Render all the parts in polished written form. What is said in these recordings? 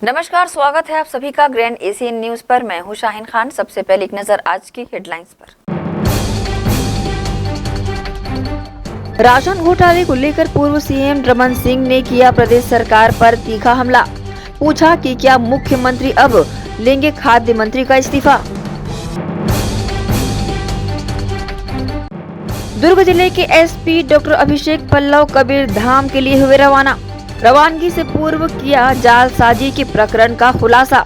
नमस्कार, स्वागत है आप सभी का ग्रैंड एशियन न्यूज पर। मैं हूं शाहीन खान। सबसे पहले एक नजर आज की हेडलाइंस पर। राशन घोटाले को लेकर पूर्व सीएम रमन सिंह ने किया प्रदेश सरकार पर तीखा हमला। पूछा कि क्या मुख्यमंत्री अब लेंगे खाद्य मंत्री का इस्तीफा। दुर्ग जिले के एसपी डॉक्टर अभिषेक पल्लव कबीरधाम के लिए हुए रवाना। रवानगी से पूर्व किया जालसाजी के प्रकरण का खुलासा।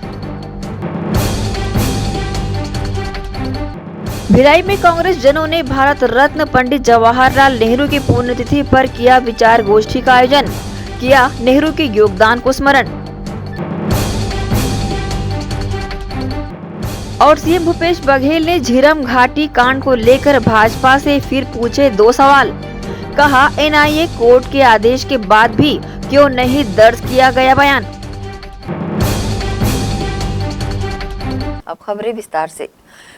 भिलाई में कांग्रेस जनों ने भारत रत्न पंडित जवाहरलाल नेहरू की पुण्यतिथि पर किया विचार गोष्ठी का आयोजन। किया नेहरू के योगदान को स्मरण। और सीएम भूपेश बघेल ने झीरम घाटी कांड को लेकर भाजपा से फिर पूछे 2 सवाल। कहा एनआईए कोर्ट के आदेश के बाद भी क्यों नहीं दर्ज किया गया बयान। अब खबरें विस्तार से।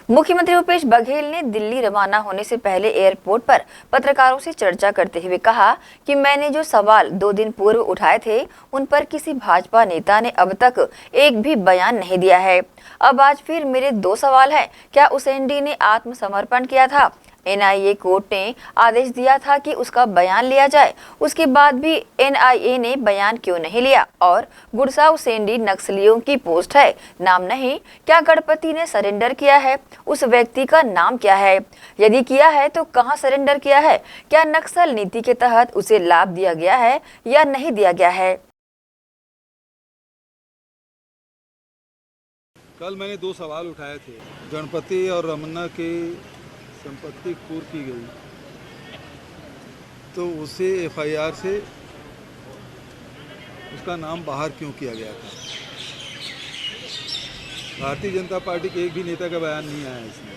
मुख्यमंत्री भूपेश बघेल ने दिल्ली रवाना होने से पहले एयरपोर्ट पर पत्रकारों से चर्चा करते हुए कहा कि मैंने जो सवाल 2 दिन पूर्व उठाए थे उन पर किसी भाजपा नेता ने अब तक एक भी बयान नहीं दिया है। अब आज फिर मेरे 2 सवाल हैं। क्या उसेंडी ने आत्मसमर्पण किया था? एनआईए कोर्ट ने आदेश दिया था कि उसका बयान लिया जाए, उसके बाद भी एनआईए ने बयान क्यों नहीं लिया? और गुरसा उसेंडी नक्सलियों की पोस्ट है, नाम नहीं। क्या गणपति ने सरेंडर किया है? उस व्यक्ति का नाम क्या है? यदि किया है तो कहां सरेंडर किया है? क्या नक्सल नीति के तहत उसे लाभ दिया गया है या नहीं दिया गया है? कल मैंने 2 सवाल उठाए थे। गणपति और रमन्ना की संपत्ति कुर्क की गई तो उसे एफआईआर से उसका नाम बाहर क्यों किया गया था? भारतीय जनता पार्टी के एक भी नेता का बयान नहीं आया इसमें।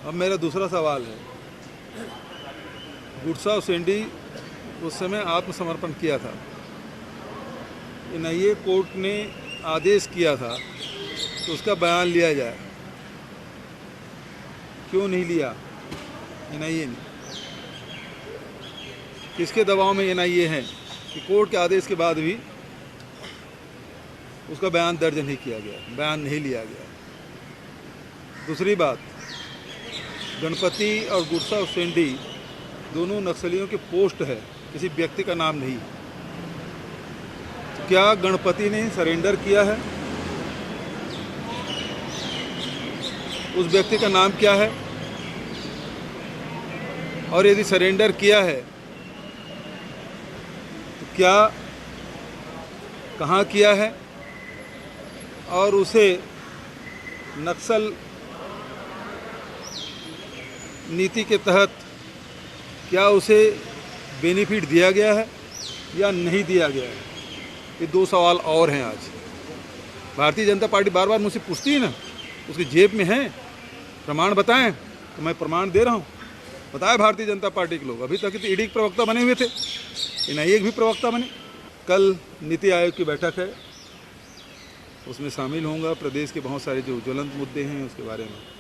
अब मेरा दूसरा सवाल है, गुरसा उसेंडी उस समय आत्मसमर्पण किया था, एनआईए कोर्ट ने आदेश किया था तो उसका बयान लिया जाए, क्यों नहीं लिया एनआईए ने? किसके दबाव में एनआईए है कि कोर्ट के आदेश के बाद भी उसका बयान दर्ज नहीं किया गया, बयान नहीं लिया गया? दूसरी बात, गणपति और गुरसा उसेंडी दोनों नक्सलियों की पोस्ट है, किसी व्यक्ति का नाम नहीं। तो क्या गणपति ने सरेंडर किया है? उस व्यक्ति का नाम क्या है? और यदि सरेंडर किया है तो क्या कहाँ किया है? और उसे नक्सल नीति के तहत क्या उसे बेनिफिट दिया गया है या नहीं दिया गया है? ये 2 सवाल और हैं आज। भारतीय जनता पार्टी बार बार मुझसे पूछती है ना, उसकी जेब में है प्रमाण, बताएं, तो मैं प्रमाण दे रहा हूँ। बताया भारतीय जनता पार्टी के लोग, अभी तक तो ईडी के प्रवक्ता बने हुए थे, एनआईए भी प्रवक्ता बने। कल नीति आयोग की बैठक है, उसमें शामिल होऊंगा। प्रदेश के बहुत सारे जो ज्वलंत मुद्दे हैं उसके बारे में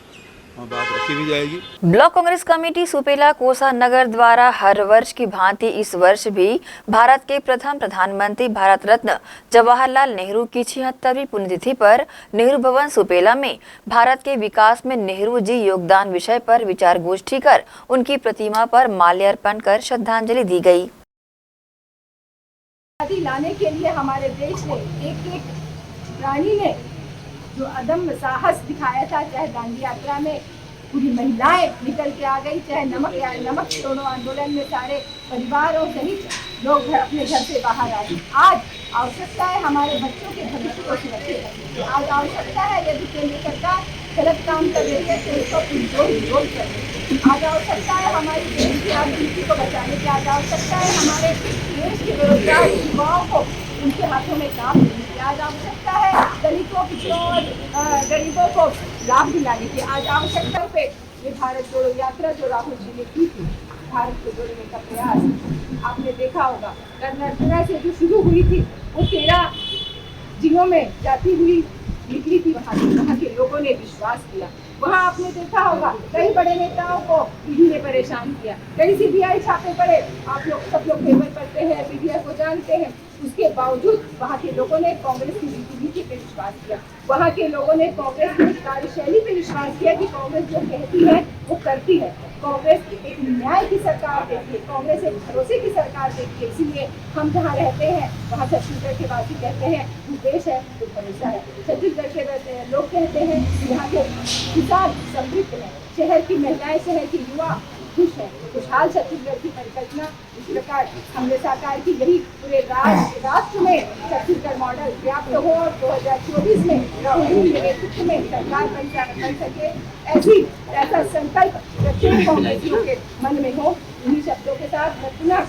वहाँ बात रखी भी जाएगी। ब्लॉक कांग्रेस कमेटी सुपेला कोसा नगर द्वारा हर वर्ष की भांति इस वर्ष भी भारत के प्रथम प्रधानमंत्री भारत रत्न जवाहरलाल नेहरू की 76वीं पुण्यतिथि पर नेहरू भवन सुपेला में भारत के विकास में नेहरू जी योगदान विषय पर विचार गोष्ठी कर उनकी प्रतिमा पर माल्यार्पण कर श्रद्धांजलि दी गई। लाने के लिए हमारे देश ने एक प्राणी ने जो अदम्य साहस दिखाया था, चाहे दांडी यात्रा में पूरी महिलाएं निकल के आ गई, चाहे नमक छोड़ो आंदोलन में सारे परिवारों सहित लोग अपने घर से बाहर आए। आज आवश्यकता है हमारे बच्चों के भविष्य को सुरक्षित रखने की। आज आवश्यकता है यदि केंद्र सरकार गलत काम कर रही है तो उसको विरोध करने की। आज आवश्यकता है हमारी देश की राजनीति को बचाने की। आज आवश्यकता है हमारे देश के बेरोजगार युवाओं को उनके हाथों में काम देने की। आज आवश्यकता है दलितों, पिछड़ों और गरीबों को लाभ दिलाने की। आज आवश्यकता पे ये भारत जोड़ो यात्रा जो राहुल जी ने की थी, भारत को जोड़ने का प्रयास आपने देखा होगा। कर्नाटक से जो शुरू हुई थी वो 13 जिलों में जाती हुई निकली थी। वहाँ के लोगों ने विश्वास किया। वहाँ आपने देखा होगा कई बड़े नेताओं को ईडी ने परेशान किया, कई सीबीआई छापे पड़े। आप लोग सब लोग पेपर पढ़ते हैं, पीडीएफ को जानते हैं। उसके बावजूद वहाँ के लोगों ने कांग्रेस की नीति पे विश्वास किया, वहाँ के लोगों ने कांग्रेस की कार्यशैली पे विश्वास किया कि कांग्रेस जो कहती है वो करती है। कांग्रेस एक न्याय की सरकार देती है, कांग्रेस एक भरोसे की सरकार देती है। इसीलिए हम जहाँ रहते हैं वहाँ छत्तीसगढ़ के वासी कहते हैं देश है तो भरोसा है। छत्तीसगढ़ के लोग कहते हैं यहाँ के किसान समृद्ध है, शहर की महिलाएं, शहर के युवा खुश है। खुशहाल छत्तीसगढ़ की परिकल्पना इस प्रकार हमने साकार की, यही पूरे राष्ट्र में छत्तीसगढ़ मॉडल व्याप्त हो और 2024 में राहुल गांधी के नेतृत्व में सरकार बन सके, ऐसा संकल्प प्रत्येक कांग्रेसियों के मन में हो। इन्हीं शब्दों के साथ मैं पुनः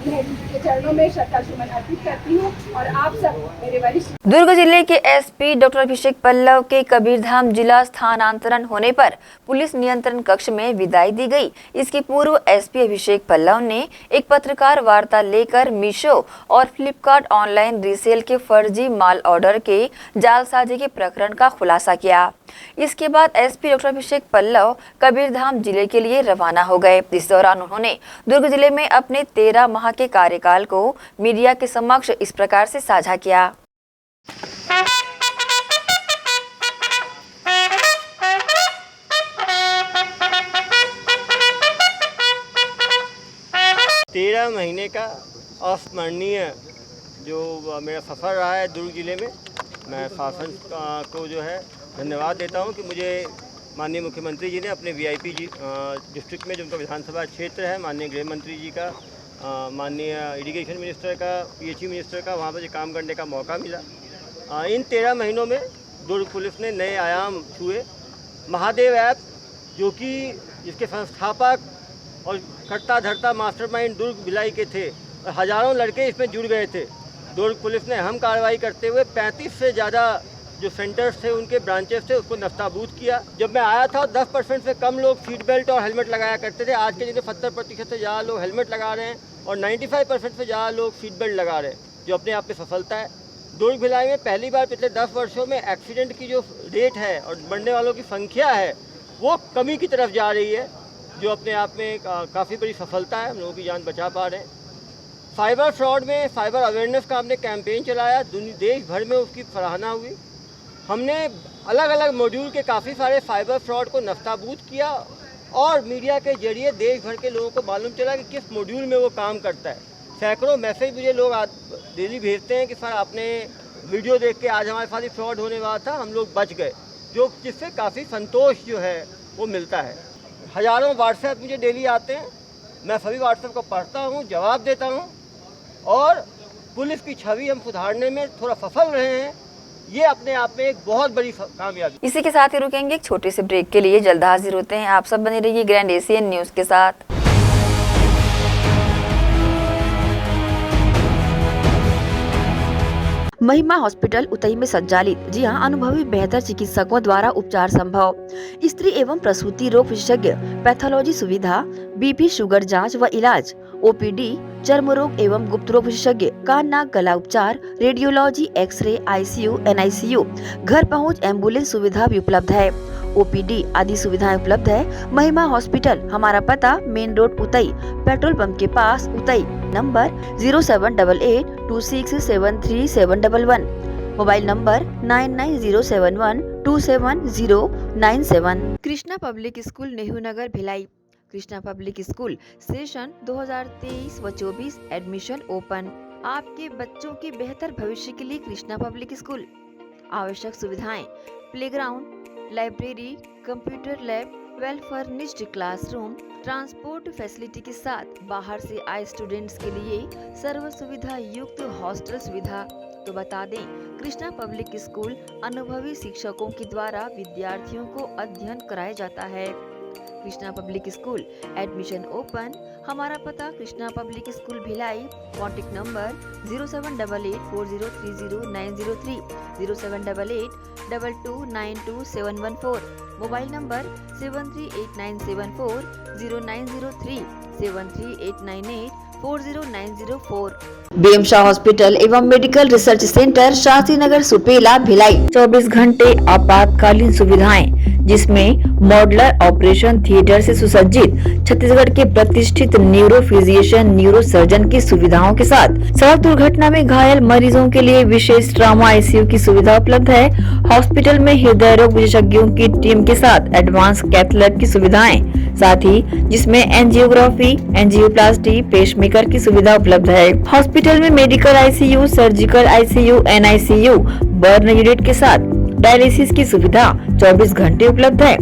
के चरणों में श्रद्धा सुमन अर्पित करती हूँ और आप सब मेरे वरिष्ठ। दुर्ग जिले के एसपी डॉक्टर अभिषेक पल्लव के कबीरधाम जिला स्थानांतरण होने पर पुलिस नियंत्रण कक्ष में विदाई दी गई। इसके पूर्व एसपी अभिषेक पल्लव ने एक पत्रकार वार्ता लेकर मीशो और फ्लिपकार्ट ऑनलाइन रीसेल के फर्जी माल ऑर्डर के जालसाजी के प्रकरण का खुलासा किया। इसके बाद एसपी डॉक्टर अभिषेक पल्लव कबीरधाम जिले के लिए रवाना हो गए। इस दौरान उन्होंने दुर्ग जिले में अपने 13 माह के कार्यकाल को मीडिया के समक्ष इस प्रकार से साझा किया। तेरह महीने का अस्मरणीय जो मेरा सफ़र रहा है दुर्ग जिले में, मैं शासन को जो है धन्यवाद देता हूं कि मुझे माननीय मुख्यमंत्री जी ने अपने वीआईपी डिस्ट्रिक्ट में जो उनका विधानसभा क्षेत्र है, माननीय गृह मंत्री जी का, माननीय इरिगेशन मिनिस्टर का, पीएचई मिनिस्टर का, वहाँ पर जो काम करने का मौका मिला। इन 13 महीनों में दुर्ग पुलिस ने नए आयाम छुए। महादेव ऐप जो कि जिसके संस्थापक और करता धरता मास्टरमाइंड दुर्ग भिलाई के थे और हज़ारों लड़के इसमें जुड़ गए थे। दुर्ग पुलिस ने अहम कार्रवाई करते हुए 35 से ज़्यादा जो सेंटर्स थे, उनके ब्रांचेस थे, उसको नस्ताबूद किया। जब मैं आया था 10% से कम लोग सीट बेल्ट और हेलमेट लगाया करते थे। आज के दिन 70% से ज़्यादा लोग हेलमेट लगा रहे हैं और 95% से ज़्यादा लोग सीट बेल्ट लगा रहे हैं, जो अपने आप में सफलता है। दुर्ग भिलाई में पहली बार पिछले 10 वर्षों में एक्सीडेंट की जो रेट है और मरने वालों की संख्या है वो कमी की तरफ जा रही है, जो अपने आप में काफ़ी बड़ी सफलता है। हम लोगों की जान बचा पा रहे हैं। साइबर फ्रॉड में साइबर अवेयरनेस का हमने कैंपेन चलाया, देश भर में उसकी सराहना हुई। हमने अलग अलग मॉड्यूल के काफ़ी सारे साइबर फ्रॉड को नस्ताबूद किया और मीडिया के जरिए देश भर के लोगों को मालूम चला कि किस मॉड्यूल में वो काम करता है। सैकड़ों मैसेज मुझे लोग डेली भेजते हैं कि सर आपने वीडियो देख के आज हमारे साथ ही फ्रॉड होने वाला था, हम लोग बच गए, जो जिससे काफ़ी संतोष जो है वो मिलता है। हज़ारों व्हाट्सएप मुझे डेली आते हैं, मैं सभी व्हाट्सएप को पढ़ता हूँ, जवाब देता हूँ और पुलिस की छवि हम सुधारने में थोड़ा सफल रहे हैं। ये अपने आप में एक बहुत बड़ी कामयाबी। इसी के साथ ही रुकेंगे एक छोटे से ब्रेक के लिए। जल्द हाजिर होते हैं। आप सब बने रहिए ग्रैंड एशियन न्यूज के साथ। महिमा हॉस्पिटल उतई में संचालित, जी हां, अनुभवी बेहतर चिकित्सकों द्वारा उपचार संभव। स्त्री एवं प्रसूति रोग विशेषज्ञ, पैथोलॉजी सुविधा, बीपी शुगर जांच व इलाज, ओपीडी, चर्म रोग एवं गुप्त रोग विशेषज्ञ, कान नाक गला उपचार, रेडियोलॉजी, एक्सरे, आईसीयू, एनआईसीयू, घर पहुंच एम्बुलेंस सुविधा भी उपलब्ध है। ओपीडी आदि सुविधाएं उपलब्ध है। महिमा हॉस्पिटल, हमारा पता main road Utai, petrol pump के पास Utai. Number 0788267371, mobile number 9907127097। Krishna public school Nehru Nagar Bhilai. Krishna public school session 2023 व 24 एडमिशन ओपन। आपके बच्चों के बेहतर भविष्य के लिए कृष्णा पब्लिक स्कूल। आवश्यक सुविधाएं, playground, library, computer lab, well furnished classroom, transport facility के साथ बाहर से आए स्टूडेंट्स के लिए सर्व सुविधा युक्त हॉस्टल सुविधा। तो बता दें, कृष्णा पब्लिक स्कूल अनुभवी शिक्षकों के द्वारा विद्यार्थियों को अध्ययन कराया जाता है। Krishna public school admission open. हमारा पता Krishna public school Bhilai. Contact number 0788403090 078822922714। Mobile number 7389740903 7438984094। BM Shah hospital एवं medical research centre Shastri Nagar Supela Bhilai 24 घंटे आपातकालीन सुविधाएं, जिसमें मॉडुलर ऑपरेशन थिएटर से सुसज्जित छत्तीसगढ़ के प्रतिष्ठित न्यूरो फिजिशियन न्यूरो सर्जन की सुविधाओं के साथ सड़क दुर्घटना में घायल मरीजों के लिए विशेष ट्रॉमा आईसीयू की सुविधा उपलब्ध है। हॉस्पिटल में हृदय रोग विशेषज्ञों की टीम के साथ एडवांस कैथ लैब की सुविधाएं, साथ ही जिसमें एंजियोग्राफी, एंजियोप्लास्टी, पेसमेकर की सुविधा उपलब्ध है। हॉस्पिटल में medical ICU, surgical ICU, NICU, burn unit के साथ डायलिसिस की सुविधा 24 घंटे उपलब्ध है।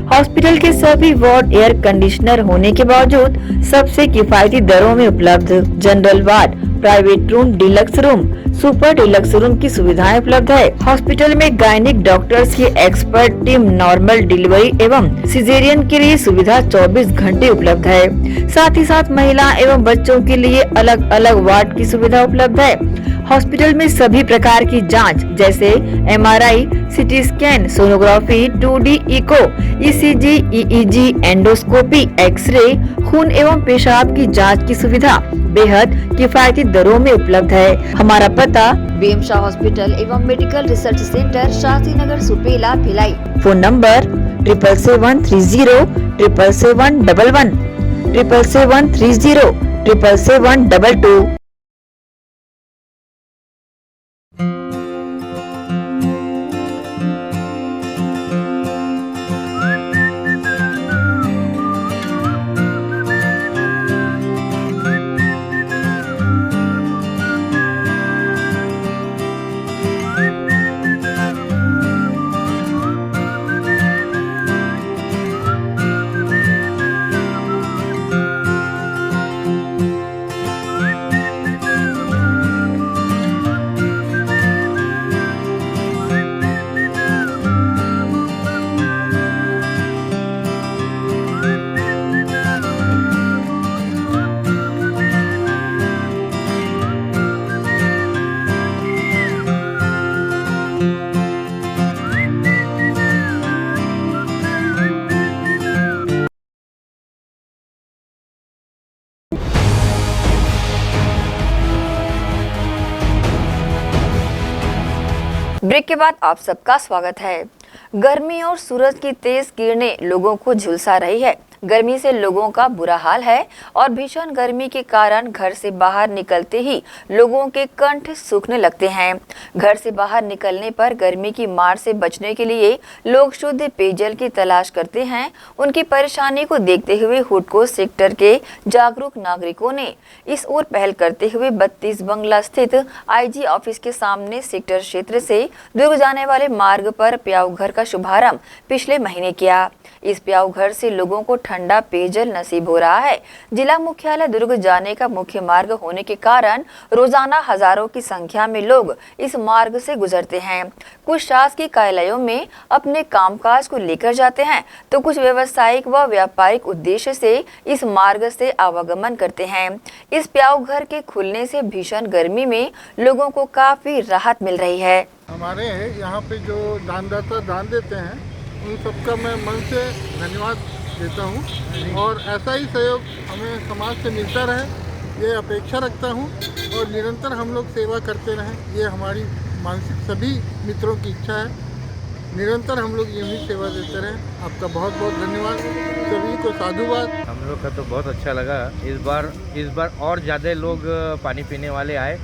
हॉस्पिटल के सभी वार्ड एयर कंडीशनर होने के बावजूद सबसे किफायती दरों में उपलब्ध। General ward, private room, deluxe room, super deluxe room की सुविधाएं उपलब्ध है। हॉस्पिटल में गायनिक डॉक्टर्स की एक्सपर्ट टीम नॉर्मल डिलीवरी एवं सिजेरियन के लिए सुविधा 24 घंटे उपलब्ध है। साथ ही साथ महिला एवं बच्चों के लिए अलग अलग वार्ड की सुविधा उपलब्ध है। हॉस्पिटल में सभी प्रकार की जांच जैसे MRI, CT scan, sonography, 2D echo, ECG, EEG, endoscopy, x-ray, खून एवं पेशाब की जांच की सुविधा बेहद किफायती दरों में उपलब्ध है। हमारा पता बीएम शाह हॉस्पिटल एवं medical research centre Shastri Nagar Supela Bhilai. Phone number 7770777111 7770777122। Break के बाद आप सबका स्वागत है। गर्मी और सूरज की तेज किरणें लोगों को झुलसा रही है। गर्मी से लोगों का बुरा हाल है और भीषण गर्मी के कारण घर से बाहर निकलते ही लोगों के कंठ सूखने लगते हैं। घर से बाहर निकलने पर गर्मी की मार से बचने के लिए लोग शुद्ध पेयजल की तलाश करते हैं। उनकी परेशानी को देखते हुए हुडको सेक्टर के जागरूक नागरिकों ने इस ओर पहल करते हुए 32 बंगला स्थित आईजी ऑफिस के सामने सेक्टर क्षेत्र से दुर्ग जाने वाले मार्ग पर प्याऊ घर का शुभारंभ पिछले महीने किया। इस प्याऊ घर से लोगों को ठंडा पेयजल नसीब हो रहा है। जिला मुख्यालय दुर्ग जाने का मुख्य मार्ग होने के कारण रोजाना हजारों की संख्या में लोग इस मार्ग से गुजरते हैं। कुछ शासकीय कार्यालयों में अपने कामकाज को लेकर जाते हैं तो कुछ व्यवसायिक व व्यापारिक उद्देश्य से इस मार्ग से आवागमन करते हैं। इस प्याऊ घर के खुलने से भीषण गर्मी में लोगों को काफी राहत मिल रही है। हमारे यहाँ पे जो दानदाता दान देते हैं उन सबका मैं मन से धन्यवाद देता हूँ और ऐसा ही सहयोग हमें समाज से मिलता रहे ये अपेक्षा रखता हूँ और निरंतर हम लोग सेवा करते रहें ये हमारी मानसिक सभी मित्रों की इच्छा है। निरंतर हम लोग यूँ ही सेवा देते रहें। आपका बहुत बहुत धन्यवाद, सभी को साधुवाद। हम लोग का तो बहुत अच्छा लगा। इस बार और ज़्यादा लोग पानी पीने वाले आए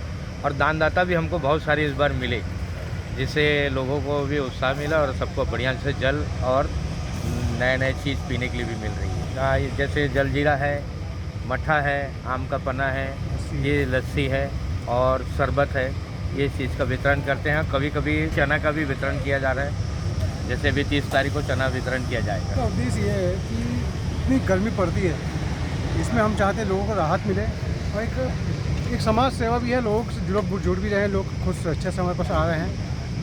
और दानदाता भी हमको बहुत सारे इस बार मिले, जिससे लोगों को भी उत्साह मिला और सबको बढ़िया से जल और नए चीज़ पीने के लिए भी मिल रही है। जैसे जलजीरा है, मट्ठा है, आम का पन्ना है, ये लस्सी है और शरबत है, ये चीज़ का वितरण करते हैं। कभी कभी चना का भी वितरण किया जा रहा है, जैसे अभी 30 तारीख को चना वितरण किया जाएगा। तो उद्देश्य ये है कि इतनी गर्मी पड़ती है, इसमें हम चाहते हैं लोगों को राहत मिले और एक समाज सेवा भी है। लोग जुड़ भी रहे हैं, लोग खुद अच्छे समय पर आ रहे हैं,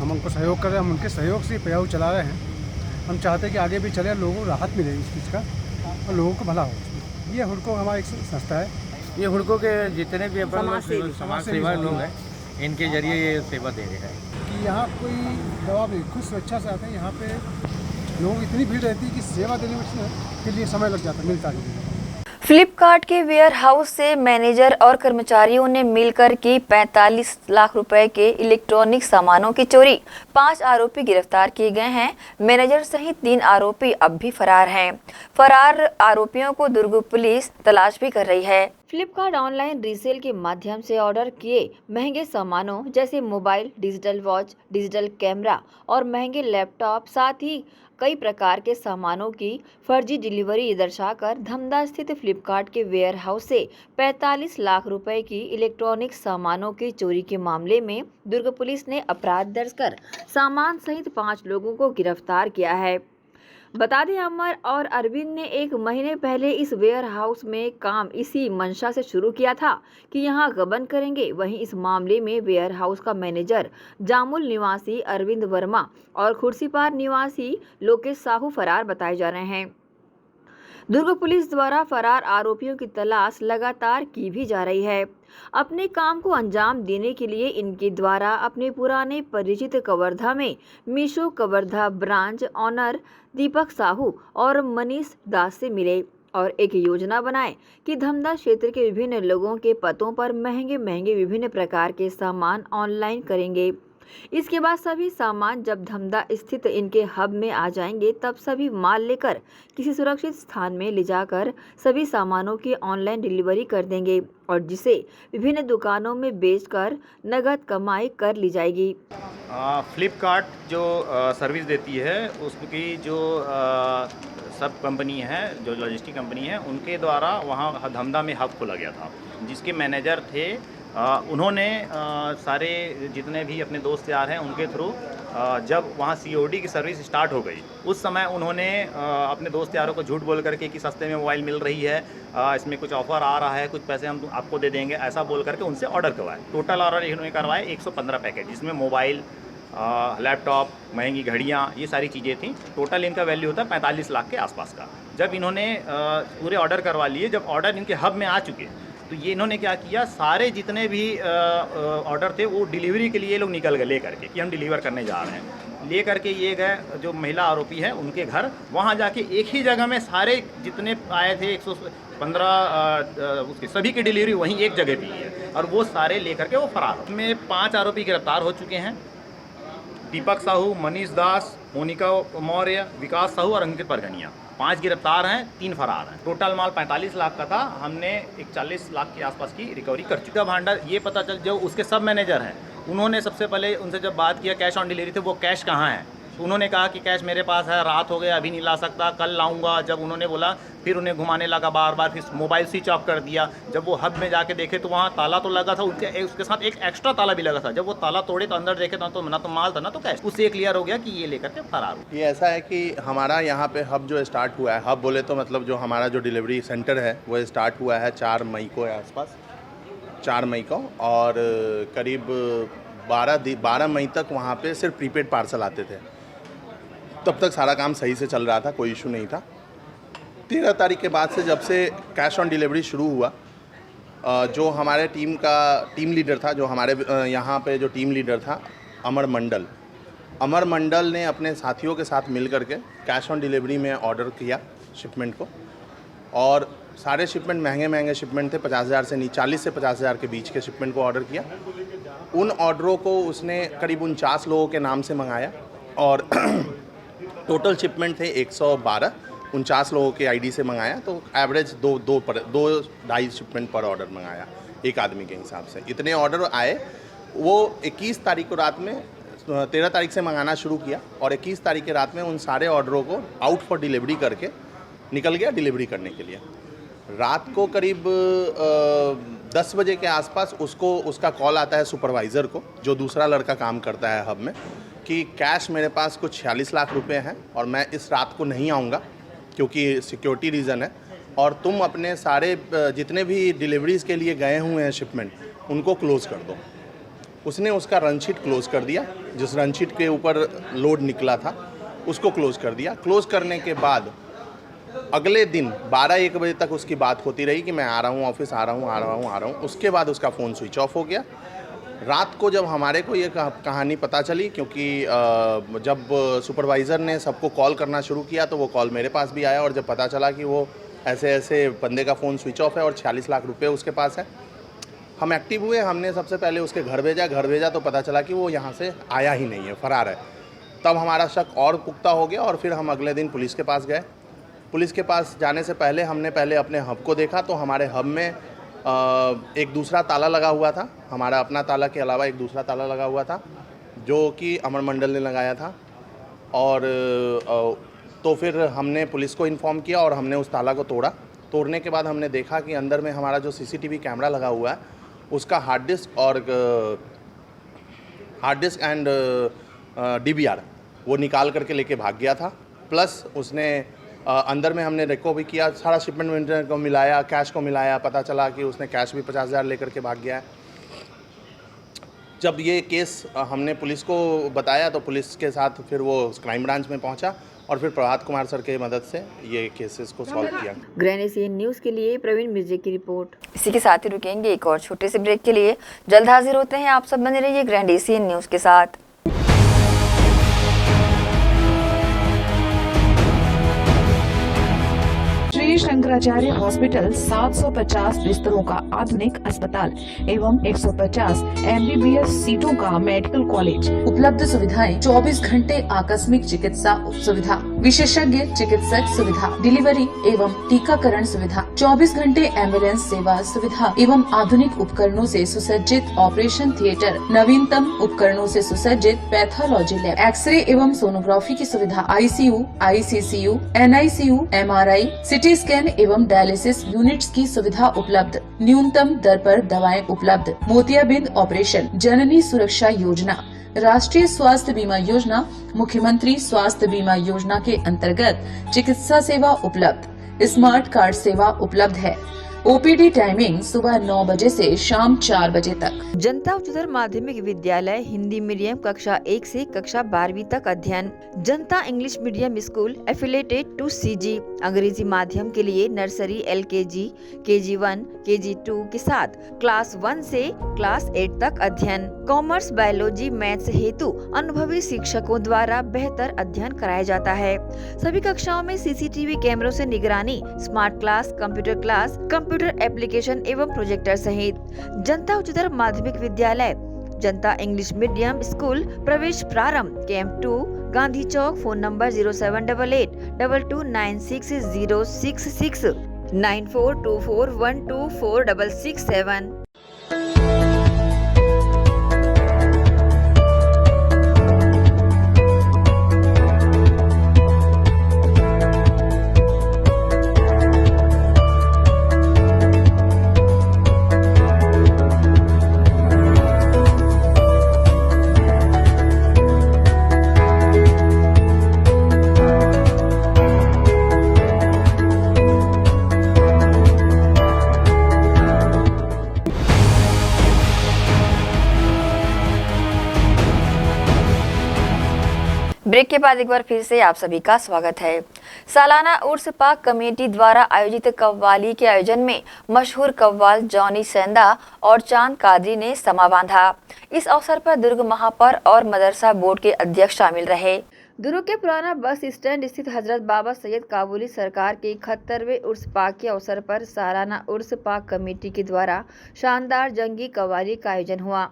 हम उनको सहयोग कर रहे हैं, हम उनके सहयोग से प्याऊ चला रहे हैं। हम चाहते हैं कि आगे भी चले, लोगों को राहत मिले इस चीज़ का और लोगों को भला हो। ये हुडको हमारी एक संस्था है। ये हुडको के जितने भी अपन समाज सेवा लोग हैं, इनके जरिए ये सेवा दे रहे हैं कि यहाँ कोई दवा भी खुद स्वेच्छा से आते हैं। यहाँ पे लोग इतनी भीड़ रहती है कि सेवा देने के लिए समय लग जाता है, मिलता नहीं। फ्लिपकार्ट के वेयर हाउस से मैनेजर और कर्मचारियों ने मिलकर की 45 लाख रुपए के इलेक्ट्रॉनिक सामानों की चोरी। 5 आरोपी गिरफ्तार किए गए हैं। मैनेजर सहित 3 आरोपी अब भी फरार हैं। फरार आरोपियों को दुर्ग पुलिस तलाश भी कर रही है। फ्लिपकार्ट ऑनलाइन रीसेल के माध्यम से ऑर्डर किए महंगे सामानों जैसे mobile, digital watch, digital camera और महंगे लैपटॉप, साथ ही कई प्रकार के सामानों की फर्जी डिलीवरी दर्शाकर धमदा स्थित फ्लिपकार्ट के वेयर हाउस से 45 लाख रुपए की इलेक्ट्रॉनिक सामानों की चोरी के मामले में दुर्ग पुलिस ने अपराध दर्ज कर सामान सहित 5 लोगों को गिरफ्तार किया है। बता दें, अमर और अरविंद ने 1 महीने पहले इस वेयर हाउस में काम इसी मंशा से शुरू किया था कि यहां गबन करेंगे। वहीं इस मामले में वेयर हाउस का मैनेजर जामुल निवासी अरविंद वर्मा और खुर्सीपार निवासी लोकेश साहू फरार बताए जा रहे हैं। दुर्ग पुलिस द्वारा फरार आरोपियों की तलाश लगातार की भी जा रही है। अपने काम को अंजाम देने के लिए इनके द्वारा अपने पुराने परिचित कवर्धा में मीशो कवर्धा ब्रांच ऑनर दीपक साहू और मनीष दास से मिले और एक योजना बनाए कि धमदा क्षेत्र के विभिन्न लोगों के पतों पर महंगे विभिन्न प्रकार के सामान ऑनलाइन करेंगे। इसके बाद सभी सामान जब धमदा स्थित इनके हब में आ जाएंगे, तब सभी माल लेकर किसी सुरक्षित स्थान में ले जाकर सभी सामानों की ऑनलाइन डिलीवरी कर देंगे और जिसे विभिन्न दुकानों में बेचकर नगद कमाई कर ली जाएगी। फ्लिपकार्ट जो सर्विस देती है उसकी जो सब कंपनी है, जो लॉजिस्टिक कंपनी है, उनके द्वारा वहाँ धमदा में हब खोला गया था, जिसके मैनेजर थे उन्होंने सारे जितने भी अपने दोस्त यार हैं उनके थ्रू जब वहाँ COD की सर्विस स्टार्ट हो गई, उस समय उन्होंने अपने दोस्त यारों को झूठ बोल करके कि सस्ते में मोबाइल मिल रही है, इसमें कुछ ऑफ़र आ रहा है, कुछ पैसे हम आपको दे देंगे, ऐसा बोल करके उनसे ऑर्डर करवाए। टोटल ऑर्डर इन्होंने करवाए 115 पैकेट, जिसमें मोबाइल, लैपटॉप, महंगी घड़ियाँ, ये सारी चीज़ें थी। टोटल इनका वैल्यू होता है 45 लाख के आसपास का। जब इन्होंने पूरे ऑर्डर करवा लिए, जब ऑर्डर इनके हब में आ चुके, तो ये इन्होंने क्या किया, सारे जितने भी ऑर्डर थे वो डिलीवरी के लिए लोग निकल गए ले करके कि हम डिलीवर करने जा रहे हैं। ले करके ये गए जो महिला आरोपी है उनके घर, वहाँ जाके एक ही जगह में सारे जितने आए थे 115 उसके सभी की डिलीवरी वहीं एक जगह पे है और वो सारे ले करके वो फरार। में 5 आरोपी गिरफ्तार हो चुके हैं। दीपक साहू, मनीष दास, मोनिका मौर्य, विकास साहू और अंकित परगनिया, 5 गिरफ्तार हैं, 3 फरार हैं। टोटल माल 45 लाख का था, हमने 41 लाख के आसपास की रिकवरी कर चुका। भांडार ये पता चल, जो उसके सब मैनेजर हैं उन्होंने सबसे पहले उनसे जब बात किया कैश ऑन डिलीवरी थे, वो कैश कहाँ है, तो उन्होंने कहा कि कैश मेरे पास है, रात हो गया अभी नहीं ला सकता, कल लाऊंगा। जब उन्होंने बोला, फिर उन्हें घुमाने लगा बार बार, फिर मोबाइल स्विच ऑफ कर दिया। जब वो हब में जाके देखे तो वहाँ ताला तो लगा था, उसके साथ एक एक्स्ट्रा ताला भी लगा था। जब वो ताला तोड़े तो अंदर देखे तो ना तो माल था ना तो कैश, उससे क्लियर हो गया कि ये लेकर के फरार हो। ये ऐसा है कि हमारा यहाँ पे हब जो स्टार्ट हुआ है, हब बोले तो मतलब जो हमारा जो डिलीवरी सेंटर है वो स्टार्ट हुआ है 4 मई को आसपास, 4 मई को, और करीब 12 मई तक वहाँ पे सिर्फ प्रीपेड पार्सल आते थे। तब तक सारा काम सही से चल रहा था, कोई इशू नहीं था। 13 तारीख के बाद से जब से कैश ऑन डिलीवरी शुरू हुआ, जो हमारे टीम का टीम लीडर था, जो हमारे यहाँ पे जो टीम लीडर था अमर मंडल ने अपने साथियों के साथ मिल करके कैश ऑन डिलीवरी में ऑर्डर किया शिपमेंट को, और सारे शिपमेंट महंगे शिपमेंट थे, 50,000 से नीचे, 40 से 50,000 के बीच के शिपमेंट को ऑर्डर किया। उन ऑर्डरों को उसने करीब 49 लोगों के नाम से मंगाया और टोटल शिपमेंट थे 112, 49 लोगों के आईडी से मंगाया, तो एवरेज 2-2.5 शिपमेंट पर ऑर्डर मंगाया एक आदमी के हिसाब से। इतने ऑर्डर आए। वो 21 तारीख को रात में, 13 तारीख से मंगाना शुरू किया और 21 तारीख के रात में उन सारे ऑर्डरों को आउट फॉर डिलीवरी करके निकल गया डिलीवरी करने के लिए। रात को करीब 10 बजे के आसपास उसका कॉल आता है सुपरवाइज़र को, जो दूसरा लड़का काम करता है हब में, कि कैश मेरे पास कुछ 46 लाख रुपए हैं और मैं इस रात को नहीं आऊँगा क्योंकि सिक्योरिटी रीज़न है, और तुम अपने सारे जितने भी डिलीवरीज़ के लिए गए हुए हैं शिपमेंट उनको क्लोज़ कर दो। उसने उसका रन शीट क्लोज़ कर दिया, जिस रन शीट के ऊपर लोड निकला था उसको क्लोज़ कर दिया। क्लोज़ करने के बाद अगले दिन 12-1 बजे तक उसकी बात होती रही कि मैं आ रहा हूँ ऑफिस, आ रहा हूँ। उसके बाद उसका फ़ोन स्विच ऑफ हो गया। रात को जब हमारे को ये कहानी पता चली, क्योंकि जब सुपरवाइज़र ने सबको कॉल करना शुरू किया तो वो कॉल मेरे पास भी आया, और जब पता चला कि वो ऐसे ऐसे बंदे का फ़ोन स्विच ऑफ है और 46 लाख रुपए उसके पास है। हम एक्टिव हुए, हमने सबसे पहले उसके घर भेजा तो पता चला कि वो यहाँ से आया ही नहीं है, फ़रार है। तब हमारा शक और पुख्ता हो गया और फिर हम अगले दिन पुलिस के पास गए। पुलिस के पास जाने से पहले हमने पहले अपने हब को देखा तो हमारे हब में एक दूसरा ताला लगा हुआ था। हमारा अपना ताला के अलावा एक दूसरा ताला लगा हुआ था जो कि अमर मंडल ने लगाया था। और तो फिर हमने पुलिस को इन्फॉर्म किया और हमने उस ताला को तोड़ा। तोड़ने के बाद हमने देखा कि अंदर में हमारा जो सीसीटीवी कैमरा लगा हुआ है उसका हार्ड डिस्क एंड डीवीआर वो निकाल करके लेके भाग गया था। प्लस उसने अंदर में हमने रेको भी किया, सारा शिपमेंट को मिलाया, कैश को मिलाया, पता चला कि उसने कैश भी 50,000 लेकर के भाग गया है। जब ये केस हमने पुलिस को बताया तो पुलिस के साथ फिर वो क्राइम ब्रांच में पहुंचा और फिर प्रभात कुमार सर की मदद से ये केसेस को सॉल्व किया। ग्रैंड एशियन न्यूज़ के लिए प्रवीण मिर्जे की रिपोर्ट। इसी के साथ ही रुकेंगे एक और छोटे से ब्रेक के लिए। जल्द हाजिर होते हैं, आप सब बने रहिए ग्रैंड एशियन न्यूज़ के साथ। श्री शंकराचार्य हॉस्पिटल 750 बिस्तरों का आधुनिक अस्पताल एवं 150 MBBS सीटों का मेडिकल कॉलेज। उपलब्ध सुविधाएं 24 घंटे आकस्मिक चिकित्सा सुविधा, विशेषज्ञ चिकित्सक सुविधा, डिलीवरी एवं टीकाकरण सुविधा, 24 घंटे एम्बुलेंस सेवा सुविधा एवं आधुनिक उपकरणों से सुसज्जित ऑपरेशन थिएटर, नवीनतम उपकरणों से सुसज्जित पैथोलॉजी लैब, एक्सरे एवं सोनोग्राफी की सुविधा, ICU, ICCU, NICU, MRI, CT scan एवं डायलिसिस यूनिट्स की सुविधा उपलब्ध। न्यूनतम दर पर दवाएं उपलब्ध। मोतियाबिंद ऑपरेशन, जननी सुरक्षा योजना, राष्ट्रीय स्वास्थ्य बीमा योजना, मुख्यमंत्री स्वास्थ्य बीमा योजना के अंतर्गत चिकित्सा सेवा उपलब्ध। स्मार्ट कार्ड सेवा उपलब्ध है। OPD टाइमिंग सुबह 9 बजे से शाम 4 बजे तक। जनता उच्चतर माध्यमिक विद्यालय हिंदी मीडियम कक्षा 1 से कक्षा 12वीं तक अध्ययन। Janata English medium school affiliated to CG अंग्रेजी माध्यम के लिए नर्सरी, LKG, KG1, KG2 के साथ क्लास 1 से क्लास 8 तक अध्ययन। कॉमर्स, बायोलॉजी, मैथ्स हेतु अनुभवी शिक्षकों द्वारा बेहतर अध्ययन कराया जाता है। सभी कक्षाओं में CCTV कैमरों से निगरानी, स्मार्ट क्लास, कंप्यूटर एप्लीकेशन एवं प्रोजेक्टर सहित। जनता उच्चतर माध्यमिक विद्यालय जनता इंग्लिश मीडियम स्कूल प्रवेश प्रारंभ camp 2 Gandhi Chowk. Phone number 0788 22960666 9424124667। Break के बाद एक बार फिर से आप सभी का स्वागत है। सालाना उर्स पाक कमेटी द्वारा आयोजित कव्वाली के आयोजन में मशहूर कव्वाल जॉनी सेंदा और चांद कादरी ने समा बांधा। इस अवसर पर दुर्ग महापौर और मदरसा बोर्ड के अध्यक्ष शामिल रहे। दुर्ग के पुराना बस स्टैंड स्थित हजरत बाबा सैयद काबुली सरकार के 71वें उर्स पाक के अवसर पर सालाना उर्स पाक कमेटी के द्वारा शानदार जंगी कव्वाली का आयोजन हुआ,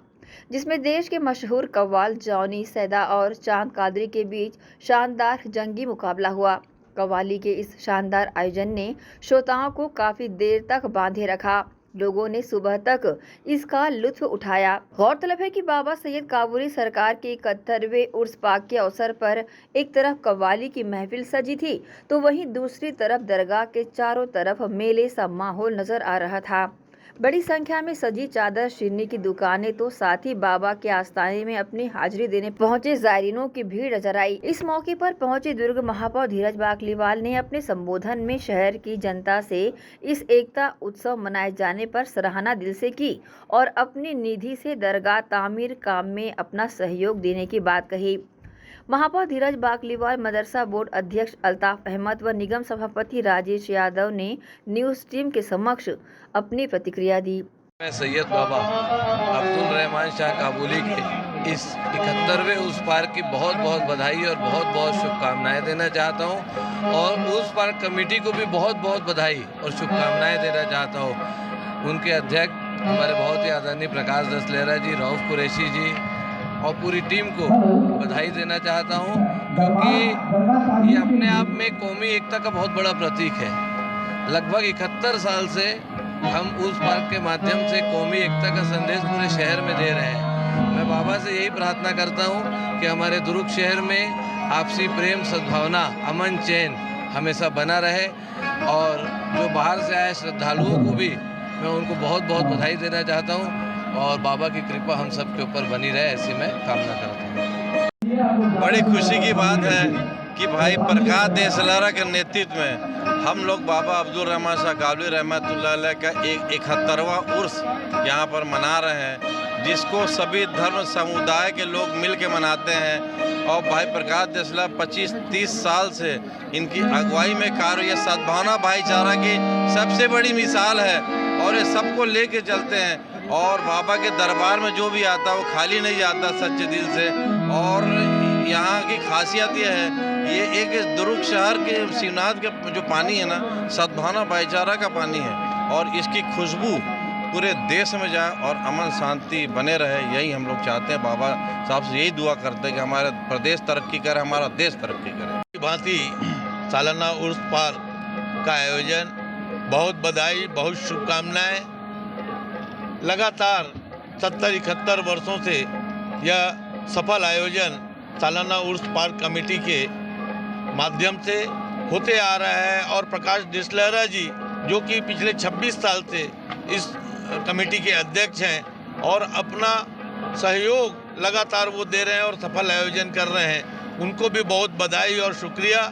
जिसमें देश के मशहूर कव्वाल जॉनी सैदा और चांद कादरी के बीच शानदार जंगी मुकाबला हुआ। कव्वाली के इस शानदार आयोजन ने श्रोताओं को काफी देर तक बांधे रखा। लोगों ने सुबह तक इसका लुत्फ उठाया। गौरतलब है कि बाबा सैयद काबुली सरकार के 71वें उर्स पाक के अवसर पर एक तरफ कव्वाली की महफिल सजी थी तो वहीं दूसरी तरफ दरगाह के चारों तरफ मेले सा माहौल नजर आ रहा था। बड़ी संख्या में सजी चादर शिरनी की दुकानें तो साथ ही बाबा के आस्थाने में अपनी हाजिरी देने पहुंचे जायरीनों की भीड़ नजर आई। इस मौके पर पहुंचे दुर्ग महापौर धीरज बाकलीवाल ने अपने संबोधन में शहर की जनता से इस एकता उत्सव मनाए जाने पर सराहना दिल से की और अपनी निधि से दरगाह तामीर काम में अपना सहयोग देने की बात कही। महापौर धीरज बाकलीवाल, मदरसा बोर्ड अध्यक्ष अल्ताफ अहमद व निगम सभापति राजेश यादव ने न्यूज टीम के समक्ष अपनी प्रतिक्रिया दी। मैं सैयद बाबा अब्दुल रहमान शाह काबुली के इस 71वें उस पार की बहुत बहुत बधाई और बहुत बहुत शुभकामनाएं देना चाहता हूं और उस पार कमेटी को भी बहुत बहुत बधाई और शुभकामनाएं देना चाहता हूं। उनके अध्यक्ष हमारे बहुत ही आदरणीय प्रकाश दसलेहरा जी, रऊफ कुरैशी जी और पूरी टीम को बधाई देना चाहता हूं, क्योंकि ये अपने आप में कौमी एकता का बहुत बड़ा प्रतीक है। लगभग 71 साल से हम उस पार्क के माध्यम से कौमी एकता का संदेश पूरे शहर में दे रहे हैं। मैं बाबा से यही प्रार्थना करता हूं कि हमारे दुर्ग शहर में आपसी प्रेम, सद्भावना, अमन, चैन हमेशा बना रहे और जो बाहर से आए श्रद्धालुओं को भी मैं उनको बहुत बहुत बधाई देना चाहता हूं और बाबा की कृपा हम सब के ऊपर बनी रहे, ऐसी मैं कामना करता हूं। बड़ी खुशी की बात है कि भाई प्रकाश दसलेहरा के नेतृत्व में हम लोग बाबा अब्दुल रहमान शाह काबुली रहमतुल्लाह अलैह का 71वां उर्स यहाँ पर मना रहे हैं, जिसको सभी धर्म समुदाय के लोग मिल के मनाते हैं। और भाई प्रकाश दसलेहरा 25-30 साल से इनकी अगुवाई में कार्य, ये सद्भावना भाईचारा की सबसे बड़ी मिसाल है और ये सबको लेके चलते हैं। और बाबा के दरबार में जो भी आता वो खाली नहीं जाता सच्चे दिल से। और यहाँ की खासियत ये है, ये एक दुर्ग शहर के शिवनाथ के जो पानी है ना, सद्भावना भाईचारा का पानी है और इसकी खुशबू पूरे देश में जाए और अमन शांति बने रहे, यही हम लोग चाहते हैं। बाबा साहब से यही दुआ करते हैं कि हमारा प्रदेश तरक्की करे, हमारा देश तरक्की करे। भांति सालाना उर्स पार का आयोजन, बहुत बधाई, बहुत शुभकामनाएं। लगातार 70-71 वर्षों से यह सफल आयोजन सालाना उर्स पार्क कमेटी के माध्यम से होते आ रहा है और प्रकाश दसलेहरा जी जो कि पिछले 26 साल से इस कमेटी के अध्यक्ष हैं और अपना सहयोग लगातार वो दे रहे हैं और सफल आयोजन कर रहे हैं, उनको भी बहुत बधाई और शुक्रिया।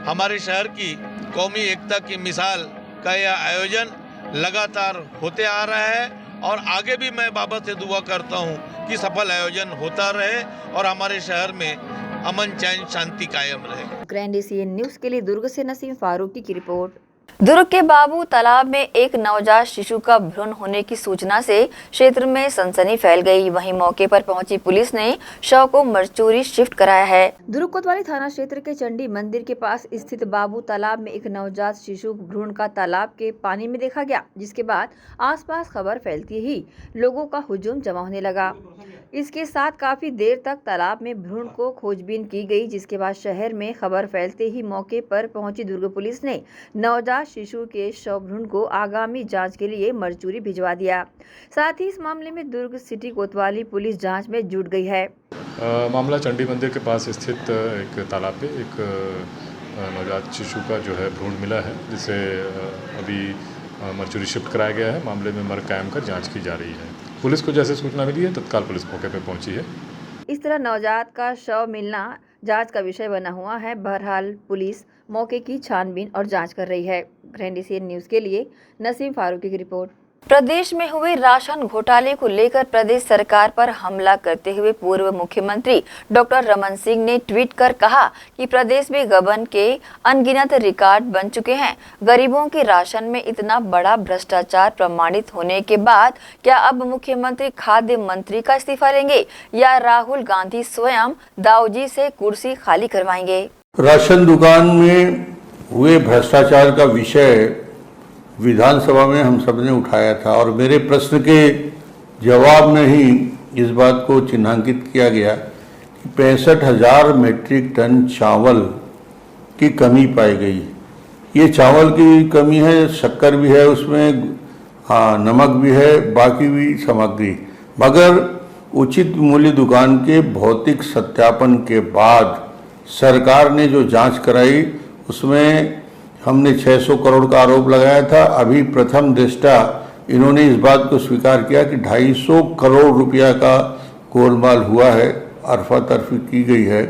हमारे शहर की कौमी एकता की मिसाल का यह आयोजन लगातार होते आ रहा है और आगे भी मैं बाबा से दुआ करता हूँ कि सफल आयोजन होता रहे और हमारे शहर में अमन, चैन, शांति कायम रहे। ग्रैंड एशियन न्यूज के लिए दुर्ग से नसीम फारूकी की रिपोर्ट। दुर्ग के बाबू तालाब में एक नवजात शिशु का भ्रूण होने की सूचना से क्षेत्र में सनसनी फैल गई। वहीं मौके पर पहुंची पुलिस ने शव को मर्चूरी शिफ्ट कराया है। दुर्ग कोतवाली थाना क्षेत्र के चंडी मंदिर के पास स्थित बाबू तालाब में एक नवजात शिशु भ्रूण का तालाब के पानी में देखा गया, जिसके बाद आसपास खबर फैलती ही लोगों का हुजूम जमा होने लगा। इसके साथ काफी देर तक तालाब में भ्रूण को खोजबीन की गई, जिसके बाद शहर में खबर फैलते ही मौके पर पहुंची दुर्ग पुलिस ने नवजात शिशु के शव भ्रूण को आगामी जांच के लिए मर्चूरी भिजवा दिया। साथ ही इस मामले में दुर्ग सिटी कोतवाली पुलिस जांच में जुट गई है। मामला चंडी मंदिर के पास स्थित एक तालाब पे एक नवजात शिशु का जो है भ्रूण मिला है, जिसे अभी मर्चूरी शिफ्ट कराया गया है। मामले में मर्ग कायम कर जांच की जा रही है। पुलिस को जैसे सूचना मिली है तत्काल पुलिस मौके पे पहुंची है। इस तरह नवजात का शव मिलना जांच का विषय बना हुआ है। बहरहाल पुलिस मौके की छानबीन और जांच कर रही है। ग्रैंड एशियन न्यूज के लिए नसीम फारूकी की रिपोर्ट। प्रदेश में हुए राशन घोटाले को लेकर प्रदेश सरकार पर हमला करते हुए पूर्व मुख्यमंत्री डॉक्टर रमन सिंह ने ट्वीट कर कहा कि प्रदेश में गबन के अनगिनत रिकॉर्ड बन चुके हैं। गरीबों के राशन में इतना बड़ा भ्रष्टाचार प्रमाणित होने के बाद क्या अब मुख्यमंत्री खाद्य मंत्री का इस्तीफा लेंगे या राहुल गांधी स्वयं दाऊजी से कुर्सी खाली करवाएंगे? राशन दुकान में हुए भ्रष्टाचार का विषय विधानसभा में हम सब ने उठाया था और मेरे प्रश्न के जवाब में ही इस बात को चिन्हांकित किया गया कि 65,000 मीट्रिक टन चावल की कमी पाई गई। ये चावल की कमी है, शक्कर भी है उसमें, नमक भी है, बाकी भी सामग्री, मगर उचित मूल्य दुकान के भौतिक सत्यापन के बाद सरकार ने जो जांच कराई उसमें हमने 600 करोड़ का आरोप लगाया था। अभी प्रथम दृष्टा इन्होंने इस बात को स्वीकार किया कि 250 करोड़ रुपया का गोलमाल हुआ है, अरफा तरफी की गई है।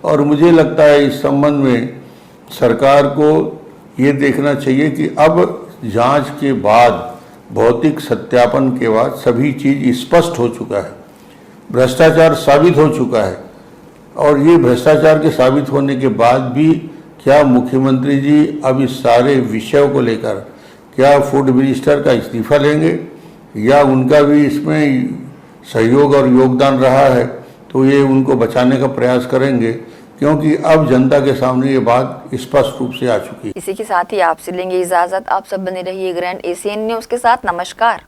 और मुझे लगता है इस संबंध में सरकार को ये देखना चाहिए कि अब जांच के बाद, भौतिक सत्यापन के बाद सभी चीज़ स्पष्ट हो चुका है, भ्रष्टाचार साबित हो चुका है। और ये भ्रष्टाचार के साबित होने के बाद भी क्या मुख्यमंत्री जी अब इस सारे विषयों को लेकर क्या फूड मिनिस्टर का इस्तीफा लेंगे या उनका भी इसमें सहयोग और योगदान रहा है, तो ये उनको बचाने का प्रयास करेंगे, क्योंकि अब जनता के सामने ये बात स्पष्ट रूप से आ चुकी है। इसी के साथ ही आपसे लेंगे इजाजत। आप सब बने रहिए ग्रैंड एशियन न्यूज के साथ। नमस्कार।